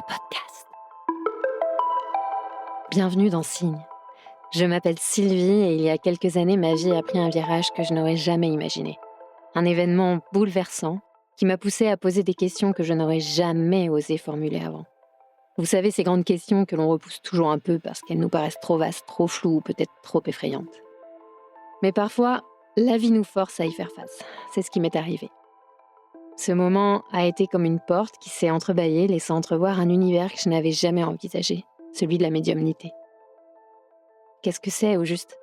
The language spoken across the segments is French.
podcast. Bienvenue dans Signe. Je m'appelle Sylvie et il y a quelques années, ma vie a pris un virage que je n'aurais jamais imaginé. Un événement bouleversant qui m'a poussée à poser des questions que je n'aurais jamais osé formuler avant. Vous savez, ces grandes questions que l'on repousse toujours un peu parce qu'elles nous paraissent trop vastes, trop floues ou peut-être trop effrayantes. Mais parfois, la vie nous force à y faire face. C'est ce qui m'est arrivé. Ce moment a été comme une porte qui s'est entrebâillée, laissant entrevoir un univers que je n'avais jamais envisagé, celui de la médiumnité. Qu'est-ce que c'est au juste ?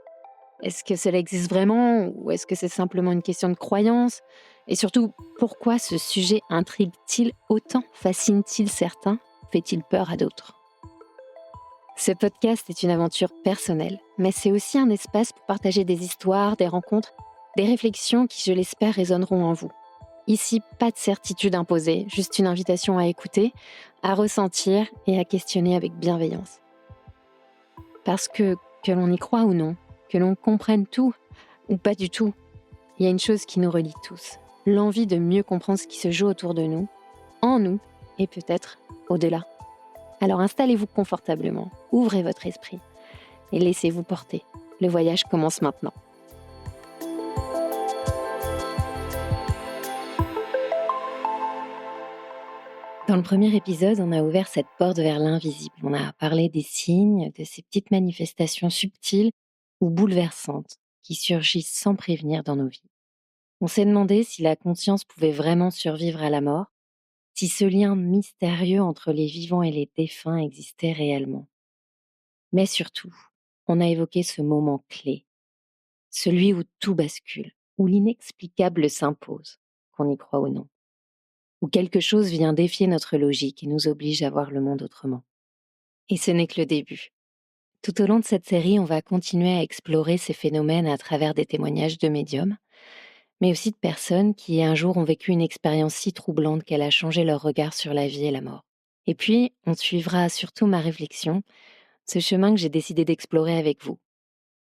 Est-ce que cela existe vraiment ou est-ce que c'est simplement une question de croyance ? Et surtout, pourquoi ce sujet intrigue-t-il autant ? Fascine-t-il certains ? Fait-il peur à d'autres ? Ce podcast est une aventure personnelle, mais c'est aussi un espace pour partager des histoires, des rencontres, des réflexions qui, je l'espère, résonneront en vous. Ici, pas de certitude imposée, juste une invitation à écouter, à ressentir et à questionner avec bienveillance. Parce que l'on y croit ou non, que l'on comprenne tout ou pas du tout, il y a une chose qui nous relie tous, l'envie de mieux comprendre ce qui se joue autour de nous, en nous et peut-être au-delà. Alors installez-vous confortablement, ouvrez votre esprit et laissez-vous porter. Le voyage commence maintenant. Dans le premier épisode, on a ouvert cette porte vers l'invisible. On a parlé des signes, de ces petites manifestations subtiles ou bouleversantes qui surgissent sans prévenir dans nos vies. On s'est demandé si la conscience pouvait vraiment survivre à la mort, si ce lien mystérieux entre les vivants et les défunts existait réellement. Mais surtout, on a évoqué ce moment clé, celui où tout bascule, où l'inexplicable s'impose, qu'on y croit ou non, où quelque chose vient défier notre logique et nous oblige à voir le monde autrement. Et ce n'est que le début. Tout au long de cette série, on va continuer à explorer ces phénomènes à travers des témoignages de médiums, mais aussi de personnes qui un jour ont vécu une expérience si troublante qu'elle a changé leur regard sur la vie et la mort. Et puis, on suivra surtout ma réflexion, ce chemin que j'ai décidé d'explorer avec vous.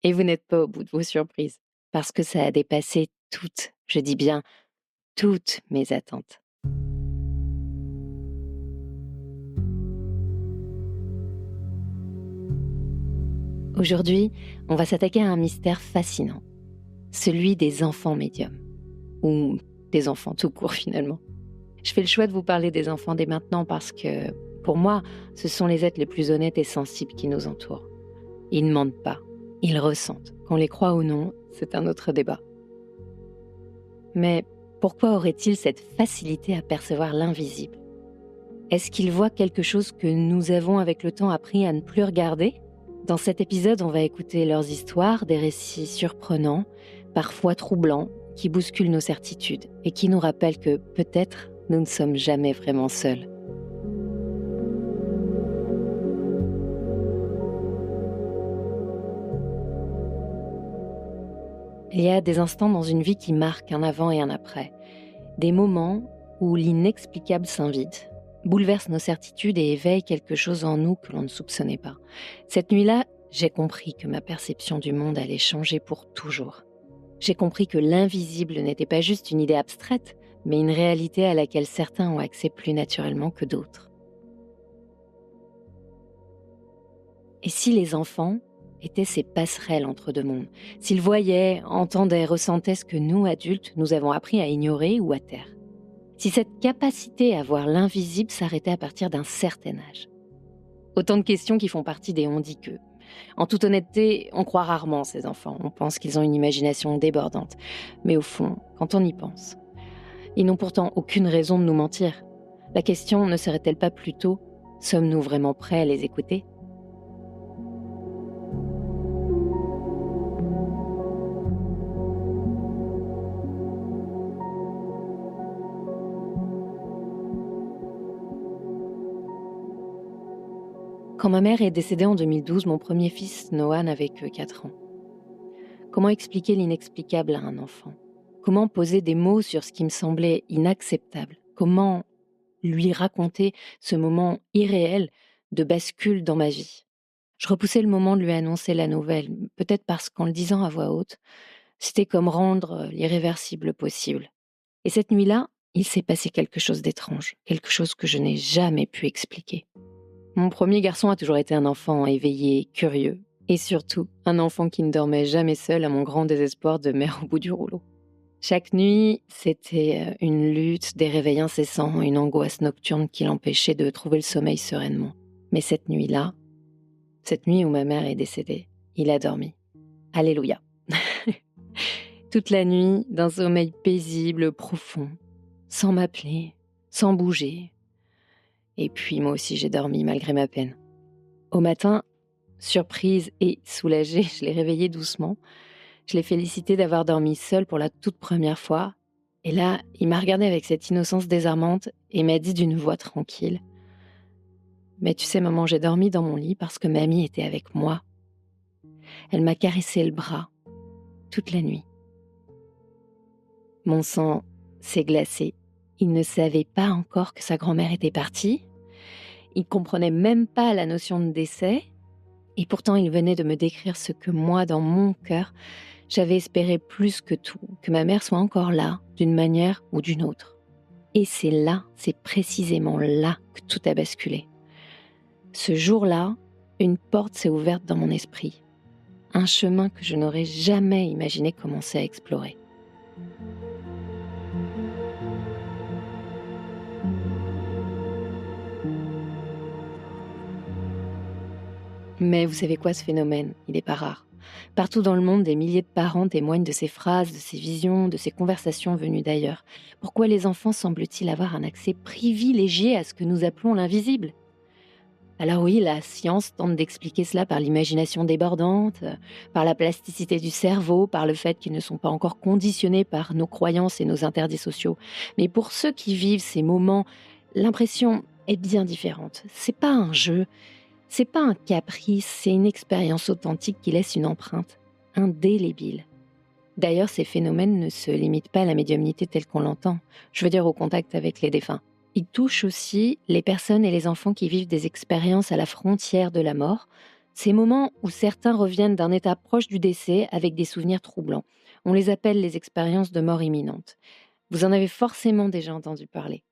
Et vous n'êtes pas au bout de vos surprises, parce que ça a dépassé toutes, je dis bien, toutes mes attentes. Aujourd'hui, on va s'attaquer à un mystère fascinant, celui des enfants médiums, ou des enfants tout court finalement. Je fais le choix de vous parler des enfants dès maintenant parce que, pour moi, ce sont les êtres les plus honnêtes et sensibles qui nous entourent. Ils ne mentent pas, ils ressentent. Qu'on les croit ou non, c'est un autre débat. Mais pourquoi auraient-ils cette facilité à percevoir l'invisible ? Est-ce qu'ils voient quelque chose que nous avons avec le temps appris à ne plus regarder ? Dans cet épisode, on va écouter leurs histoires, des récits surprenants, parfois troublants, qui bousculent nos certitudes et qui nous rappellent que peut-être nous ne sommes jamais vraiment seuls. Il y a des instants dans une vie qui marquent un avant et un après, des moments où l'inexplicable s'invite, bouleverse nos certitudes et éveille quelque chose en nous que l'on ne soupçonnait pas. Cette nuit-là, j'ai compris que ma perception du monde allait changer pour toujours. J'ai compris que l'invisible n'était pas juste une idée abstraite, mais une réalité à laquelle certains ont accès plus naturellement que d'autres. Et si les enfants étaient ces passerelles entre deux mondes, s'ils voyaient, entendaient, ressentaient ce que nous, adultes, nous avons appris à ignorer ou à taire, si cette capacité à voir l'invisible s'arrêtait à partir d'un certain âge. Autant de questions qui font partie des on dit que. En toute honnêteté, on croit rarement ces enfants, on pense qu'ils ont une imagination débordante. Mais au fond, quand on y pense, ils n'ont pourtant aucune raison de nous mentir. La question ne serait-elle pas plutôt, sommes-nous vraiment prêts à les écouter ? Quand ma mère est décédée en 2012, mon premier fils, Noah, n'avait que 4 ans. Comment expliquer l'inexplicable à un enfant ? Comment poser des mots sur ce qui me semblait inacceptable ? Comment lui raconter ce moment irréel de bascule dans ma vie ? Je repoussais le moment de lui annoncer la nouvelle, peut-être parce qu'en le disant à voix haute, c'était comme rendre l'irréversible possible. Et cette nuit-là, il s'est passé quelque chose d'étrange, quelque chose que je n'ai jamais pu expliquer. Mon premier garçon a toujours été un enfant éveillé, curieux, et surtout un enfant qui ne dormait jamais seul à mon grand désespoir de mère au bout du rouleau. Chaque nuit, c'était une lutte, des réveils incessants, une angoisse nocturne qui l'empêchait de trouver le sommeil sereinement. Mais cette nuit-là, cette nuit où ma mère est décédée, il a dormi. Alléluia. Toute la nuit, d'un sommeil paisible, profond, sans m'appeler, sans bouger. Et puis moi aussi j'ai dormi malgré ma peine. Au matin, surprise et soulagée, je l'ai réveillé doucement. Je l'ai félicité d'avoir dormi seul pour la toute première fois. Et là, il m'a regardé avec cette innocence désarmante et m'a dit d'une voix tranquille: Mais tu sais, maman, j'ai dormi dans mon lit parce que mamie était avec moi. Elle m'a caressé le bras toute la nuit. Mon sang s'est glacé. Il ne savait pas encore que sa grand-mère était partie. Il comprenait même pas la notion de décès. Et pourtant, il venait de me décrire ce que moi, dans mon cœur, j'avais espéré plus que tout, que ma mère soit encore là, d'une manière ou d'une autre. Et c'est précisément là que tout a basculé. Ce jour-là, une porte s'est ouverte dans mon esprit. Un chemin que je n'aurais jamais imaginé commencer à explorer. Mais vous savez quoi, ce phénomène, il n'est pas rare. Partout dans le monde, des milliers de parents témoignent de ces phrases, de ces visions, de ces conversations venues d'ailleurs. Pourquoi les enfants semblent-ils avoir un accès privilégié à ce que nous appelons l'invisible ? Alors oui, la science tente d'expliquer cela par l'imagination débordante, par la plasticité du cerveau, par le fait qu'ils ne sont pas encore conditionnés par nos croyances et nos interdits sociaux. Mais pour ceux qui vivent ces moments, l'impression est bien différente. C'est pas un jeu, c'est pas un caprice, c'est une expérience authentique qui laisse une empreinte indélébile. D'ailleurs, ces phénomènes ne se limitent pas à la médiumnité telle qu'on l'entend, je veux dire au contact avec les défunts. Ils touchent aussi les personnes et les enfants qui vivent des expériences à la frontière de la mort, ces moments où certains reviennent d'un état proche du décès avec des souvenirs troublants. On les appelle les expériences de mort imminente. Vous en avez forcément déjà entendu parler.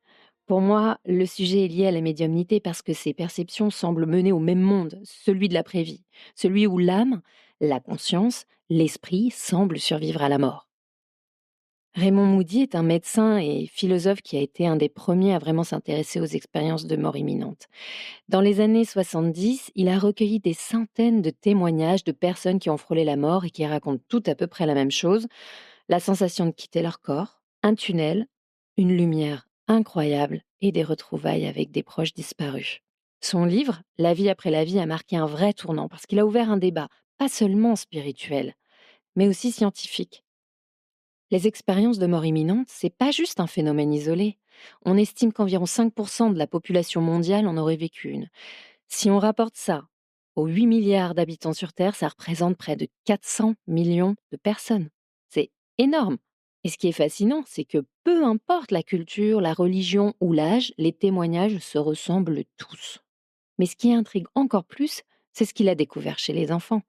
Pour moi, le sujet est lié à la médiumnité parce que ces perceptions semblent mener au même monde, celui de l'après-vie, celui où l'âme, la conscience, l'esprit semblent survivre à la mort. Raymond Moody est un médecin et philosophe qui a été un des premiers à vraiment s'intéresser aux expériences de mort imminente. Dans les années 70, il a recueilli des centaines de témoignages de personnes qui ont frôlé la mort et qui racontent tout à peu près la même chose: la sensation de quitter leur corps, un tunnel, une lumière incroyable et des retrouvailles avec des proches disparus. Son livre, La vie après la vie, a marqué un vrai tournant parce qu'il a ouvert un débat, pas seulement spirituel, mais aussi scientifique. Les expériences de mort imminente, c'est pas juste un phénomène isolé. On estime qu'environ 5% de la population mondiale en aurait vécu une. Si on rapporte ça aux 8 milliards d'habitants sur Terre, ça représente près de 400 millions de personnes. C'est énorme. Et ce qui est fascinant, c'est que peu importe la culture, la religion ou l'âge, les témoignages se ressemblent tous. Mais ce qui intrigue encore plus, c'est ce qu'il a découvert chez les enfants.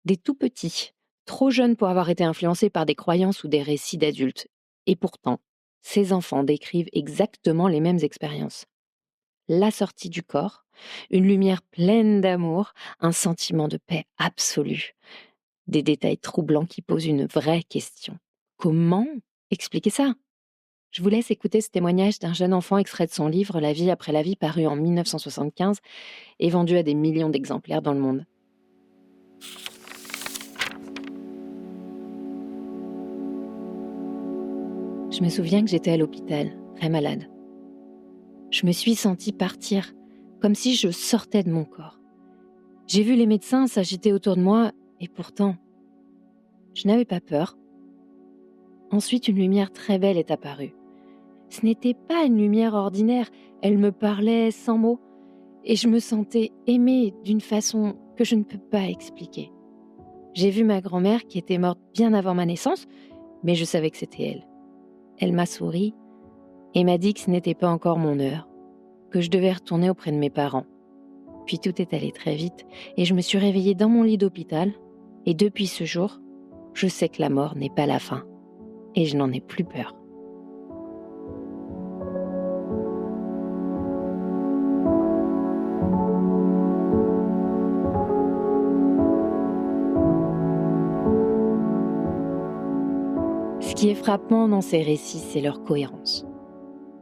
Des tout petits, trop jeunes pour avoir été influencés par des croyances ou des récits d'adultes. Et pourtant, ces enfants décrivent exactement les mêmes expériences. La sortie du corps, une lumière pleine d'amour, un sentiment de paix absolue. Des détails troublants qui posent une vraie question. Comment expliquer ça ? Je vous laisse écouter ce témoignage d'un jeune enfant extrait de son livre La vie après la vie, paru en 1975 et vendu à des millions d'exemplaires dans le monde. Je me souviens que j'étais à l'hôpital, très malade. Je me suis sentie partir, comme si je sortais de mon corps. J'ai vu les médecins s'agiter autour de moi, et pourtant, je n'avais pas peur. Ensuite, une lumière très belle est apparue. Ce n'était pas une lumière ordinaire, elle me parlait sans mots, et je me sentais aimée d'une façon que je ne peux pas expliquer. J'ai vu ma grand-mère qui était morte bien avant ma naissance, mais je savais que c'était elle. Elle m'a souri et m'a dit que ce n'était pas encore mon heure, que je devais retourner auprès de mes parents. Puis tout est allé très vite et je me suis réveillée dans mon lit d'hôpital. Et depuis ce jour, je sais que la mort n'est pas la fin. Et je n'en ai plus peur. qui est frappant dans ces récits, c'est leur cohérence.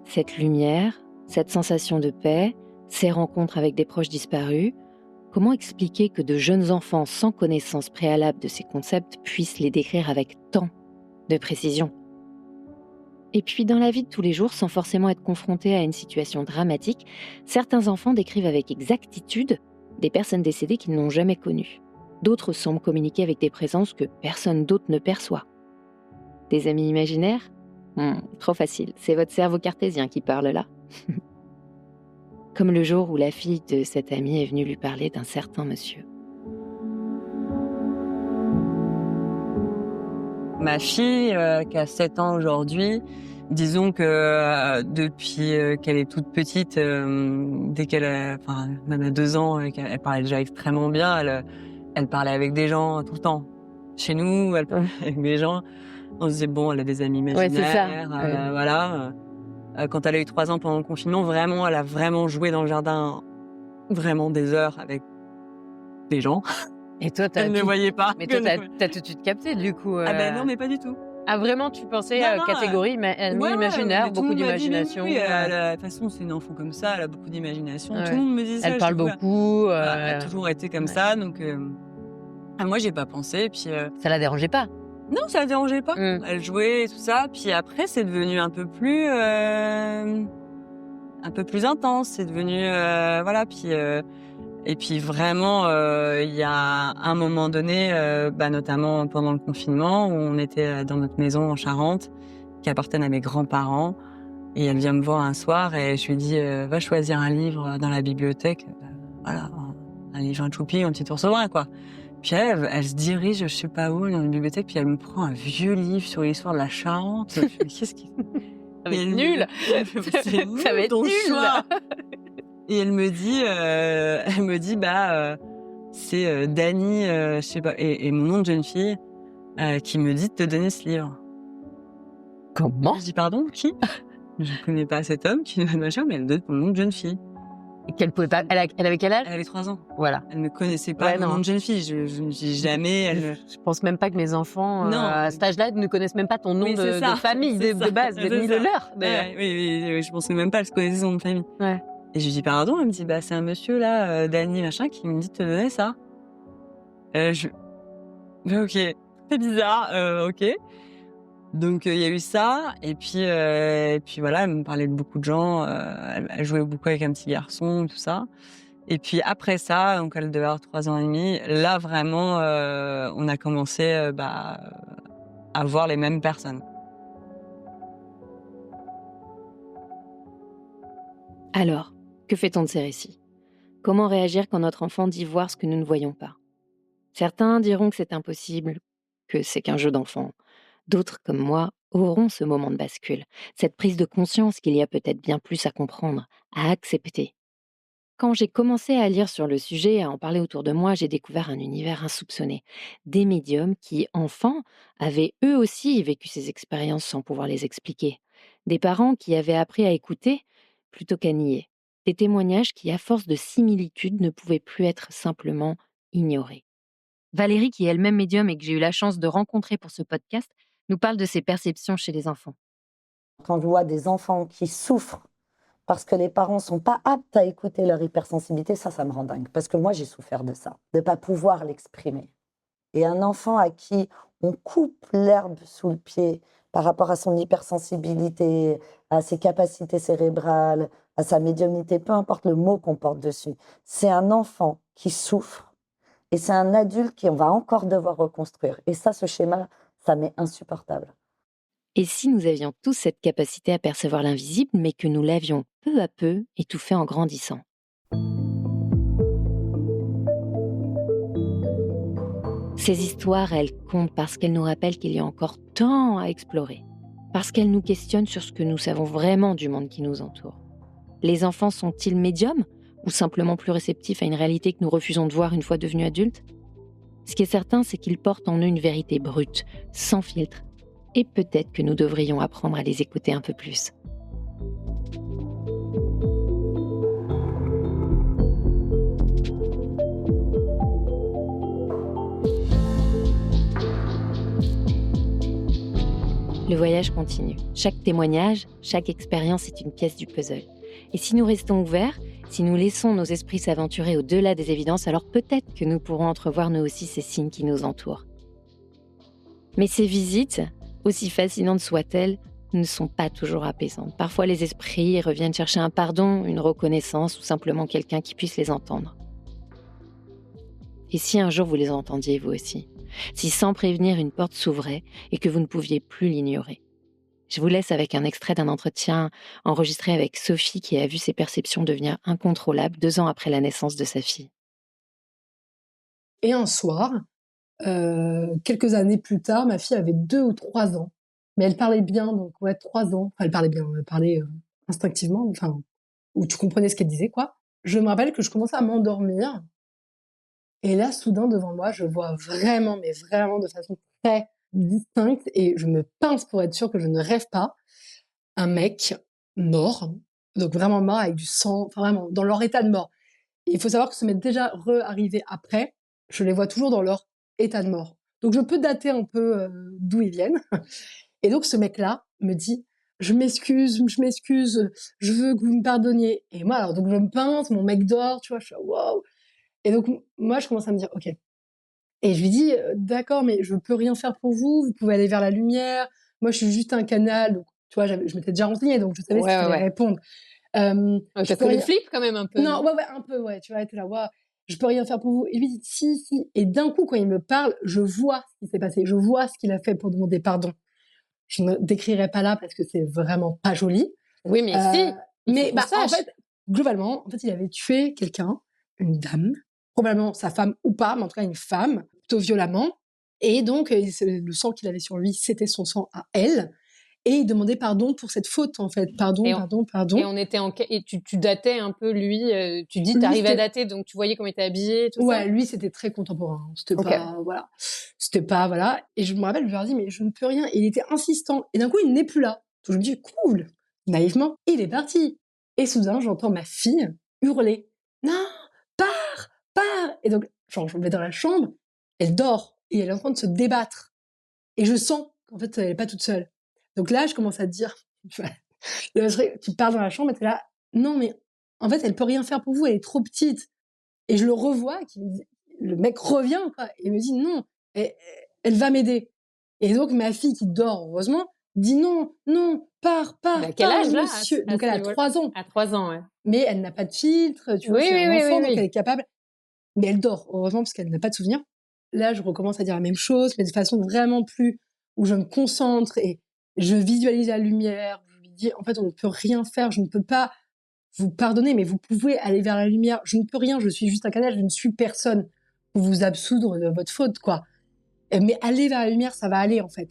Cette lumière, cette sensation de paix, ces rencontres avec des proches disparus, comment expliquer que de jeunes enfants sans connaissance préalable de ces concepts puissent les décrire avec tant de précision ? Et puis dans la vie de tous les jours, sans forcément être confrontés à une situation dramatique, certains enfants décrivent avec exactitude des personnes décédées qu'ils n'ont jamais connues. D'autres semblent communiquer avec des présences que personne d'autre ne perçoit. Des amis imaginaires ? Trop facile, c'est votre cerveau cartésien qui parle là. Comme le jour où la fille de cette amie est venue lui parler d'un certain monsieur. Ma fille, qui a 7 ans aujourd'hui, disons que depuis qu'elle est toute petite, dès qu'elle a, même à 2 ans, elle parlait déjà extrêmement bien. Elle parlait avec des gens tout le temps. Chez nous, elle parlait avec des gens. On se disait bon, elle a des amis imaginaires, voilà. Quand elle a eu 3 ans pendant le confinement, vraiment, elle a vraiment joué dans le jardin, vraiment des heures avec des gens. Et toi, Elle ne voyait pas. Mais toi, t'as tout de suite capté, du coup. Ah ben non, mais pas du tout. Ah vraiment, tu pensais Non, catégorie imaginaire, mais tout beaucoup le monde m'a dit, mais d'imagination. oui, de toute façon, c'est une enfant comme ça, elle a beaucoup d'imagination. Ouais. Tout le monde me dit ça. Elle parle beaucoup. Elle a toujours été comme ça, donc moi, j'ai pas pensé. Puis ça la dérangeait pas. non, ça la dérangeait pas. Elle jouait et tout ça. Puis après, c'est devenu un peu plus intense. C'est devenu voilà. Puis et puis vraiment, il y a un moment donné, notamment pendant le confinement, où on était dans notre maison en Charente, qui appartenait à mes grands-parents. Et elle vient me voir un soir et je lui dis va choisir un livre dans la bibliothèque. Voilà, un livre, un choupi, un petit ours brun, quoi. Puis elle se dirige, je sais pas où, dans la bibliothèque, puis elle me prend un vieux livre sur l'histoire de la Charente. Je me dis, qu'est-ce qui... Ça va être nul. C'est nul, Ça va être ton nul. choix. Et elle me dit, c'est Dany, je sais pas, et mon nom de jeune fille, qui me dit de te donner ce livre. Comment ? Je dis, pardon, qui ? Je connais pas cet homme qui me donne machin, mais elle me donne mon nom de jeune fille. Qu'elle pouvait pas. Elle avait quel âge ? Elle avait 3 ans. Voilà. Elle ne connaissait pas mon nom de jeune fille. Je me dis jamais. Je pense même pas que mes enfants, à cet âge-là, ne connaissent même pas ton nom de famille, de base, ni le leur. Oui, je pensais même pas qu'elle connaissait son nom de famille. Ouais. Et je lui dis pardon, elle me dit c'est un monsieur là, Dany machin, qui me dit de te donner ça. Ok, c'est bizarre, ok. Donc il y a eu ça, et puis voilà, elle me parlait de beaucoup de gens, elle jouait beaucoup avec un petit garçon, tout ça. Et puis après ça, donc elle devait avoir 3 ans et demi, là vraiment, on a commencé à voir les mêmes personnes. Alors, que fait-on de ces récits ? Comment réagir quand notre enfant dit voir ce que nous ne voyons pas ? Certains diront que c'est impossible, que c'est qu'un jeu d'enfant. D'autres, comme moi, auront ce moment de bascule, cette prise de conscience qu'il y a peut-être bien plus à comprendre, à accepter. Quand j'ai commencé à lire sur le sujet, à en parler autour de moi, j'ai découvert un univers insoupçonné. Des médiums qui, enfants, avaient eux aussi vécu ces expériences sans pouvoir les expliquer. Des parents qui avaient appris à écouter plutôt qu'à nier. Des témoignages qui, à force de similitudes, ne pouvaient plus être simplement ignorés. Valérie, qui est elle-même médium et que j'ai eu la chance de rencontrer pour ce podcast, nous parle de ses perceptions chez les enfants. Quand je vois des enfants qui souffrent parce que les parents ne sont pas aptes à écouter leur hypersensibilité, ça me rend dingue. Parce que moi, j'ai souffert de ça, de ne pas pouvoir l'exprimer. Et un enfant à qui on coupe l'herbe sous le pied par rapport à son hypersensibilité, à ses capacités cérébrales, à sa médiumnité, peu importe le mot qu'on porte dessus, c'est un enfant qui souffre. Et c'est un adulte qu'on va encore devoir reconstruire. Et ça, ce schéma, ça m'est insupportable. Et si nous avions tous cette capacité à percevoir l'invisible, mais que nous l'avions peu à peu étouffé en grandissant ? Ces histoires, elles comptent parce qu'elles nous rappellent qu'il y a encore tant à explorer, parce qu'elles nous questionnent sur ce que nous savons vraiment du monde qui nous entoure. Les enfants sont-ils médiums ou simplement plus réceptifs à une réalité que nous refusons de voir une fois devenus adultes ? Ce qui est certain, c'est qu'ils portent en eux une vérité brute, sans filtre, et peut-être que nous devrions apprendre à les écouter un peu plus. Le voyage continue. Chaque témoignage, chaque expérience est une pièce du puzzle. Et si nous restons ouverts, si nous laissons nos esprits s'aventurer au-delà des évidences, alors peut-être que nous pourrons entrevoir nous aussi ces signes qui nous entourent. Mais ces visites, aussi fascinantes soient-elles, ne sont pas toujours apaisantes. Parfois, les esprits reviennent chercher un pardon, une reconnaissance ou simplement quelqu'un qui puisse les entendre. Et si un jour vous les entendiez vous aussi ? Si sans prévenir une porte s'ouvrait et que vous ne pouviez plus l'ignorer ? Je vous laisse avec un extrait d'un entretien enregistré avec Sophie qui a vu ses perceptions devenir incontrôlables 2 ans après la naissance de sa fille. Et un soir, quelques années plus tard, ma fille avait 2 ou 3 ans. Mais elle parlait bien, donc 3 ans. Enfin, elle parlait bien, elle parlait instinctivement, enfin, où tu comprenais ce qu'elle disait, quoi. Je me rappelle que je commençais à m'endormir. Et là, soudain, devant moi, je vois vraiment, mais vraiment de façon très distincte, et je me pince pour être sûre que je ne rêve pas, un mec mort, donc vraiment mort avec du sang, enfin vraiment, dans leur état de mort. Et il faut savoir que ça m'est déjà arrivé après, je les vois toujours dans leur état de mort. Donc je peux dater un peu d'où ils viennent. Et donc ce mec-là me dit « Je m'excuse, je veux que vous me pardonniez. » Et moi, alors donc je me pince, mon mec dort, tu vois, je suis « Waouh !» Et donc moi, je commence à me dire « Ok. » Et je lui dis D'accord, mais je peux rien faire pour vous, vous pouvez aller vers la lumière, moi je suis juste un canal. » Donc tu vois, je m'étais déjà renseignée, donc je savais ce qu'il fallait répondre. T'as fait le flip quand même un peu. Non, ouais, un peu, ouais, tu vois, t'es là, waouh, je peux rien faire pour vous. Et lui dit si. Et d'un coup, quand il me parle, je vois ce qui s'est passé, je vois ce qu'il a fait pour demander pardon. Je ne décrirai pas là parce que c'est vraiment pas joli. Oui, mais si. Mais en fait, globalement, il avait tué quelqu'un, une dame, probablement sa femme ou pas, mais en tout cas une femme, plutôt violemment. Et donc, le sang qu'il avait sur lui, c'était son sang à elle. Et il demandait pardon pour cette faute, en fait. Pardon. Et on était et tu datais un peu, lui, tu dis, t'arrivais à dater, donc tu voyais comment il était habillé, tout ça. Ouais, lui, c'était très contemporain. C'était pas, voilà. C'était pas, voilà. Et je me rappelle, je leur dis, mais je ne peux rien. Et il était insistant. Et d'un coup, il n'est plus là. Donc je me dis, cool. Naïvement, il est parti. Et soudain, j'entends ma fille hurler. Non, pars. Et donc, genre, je me mets dans la chambre. Elle dort. Et elle est en train de se débattre. Et je sens qu'en fait, elle est pas toute seule. Donc là, je commence à te dire, tu pars dans la chambre et t'es là, non, mais en fait, elle peut rien faire pour vous, elle est trop petite. Et je le revois, le mec revient, quoi, et me dit, non, elle va m'aider. Et donc, ma fille qui dort, heureusement, dit non, pars. À quel âge, là, monsieur. Donc, elle a 3 ans. À 3 ans, ouais. Mais elle n'a pas de filtre, tu vois, c'est un enfant, donc elle est capable. Mais elle dort, heureusement, parce qu'elle n'a pas de souvenir. Là, je recommence à dire la même chose, mais de façon vraiment plus, où je me concentre et je visualise la lumière. Je lui dis, en fait, on ne peut rien faire, je ne peux pas vous pardonner, mais vous pouvez aller vers la lumière. Je ne peux rien, je suis juste un canal, je ne suis personne pour vous absoudre de votre faute, quoi. Mais aller vers la lumière, ça va aller, en fait.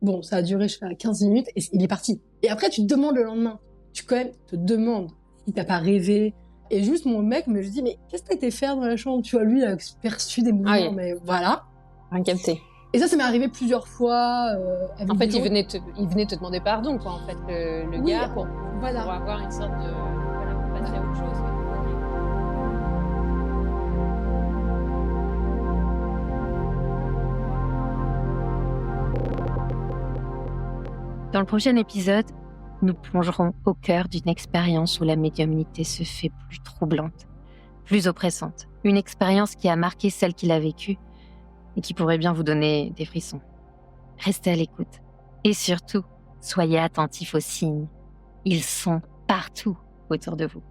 Bon, ça a duré, je sais pas, 15 minutes, et il est parti. Et après, tu te demandes le lendemain. Tu, quand même, te demandes si t'as pas rêvé. Et juste, mon mec me dit, mais qu'est-ce que t'as été faire dans la chambre? Tu vois, lui, il a perçu des mouvements, mais voilà. Rien capté. Et ça m'est arrivé plusieurs fois. En fait, il venait te demander pardon, quoi, en fait, le gars, pour avoir une sorte de... Voilà, pour passer à autre chose. Dans le prochain épisode, nous plongerons au cœur d'une expérience où la médiumnité se fait plus troublante, plus oppressante. Une expérience qui a marqué celle qui l'a vécue et qui pourrait bien vous donner des frissons. Restez à l'écoute. Et surtout, soyez attentifs aux signes. Ils sont partout autour de vous.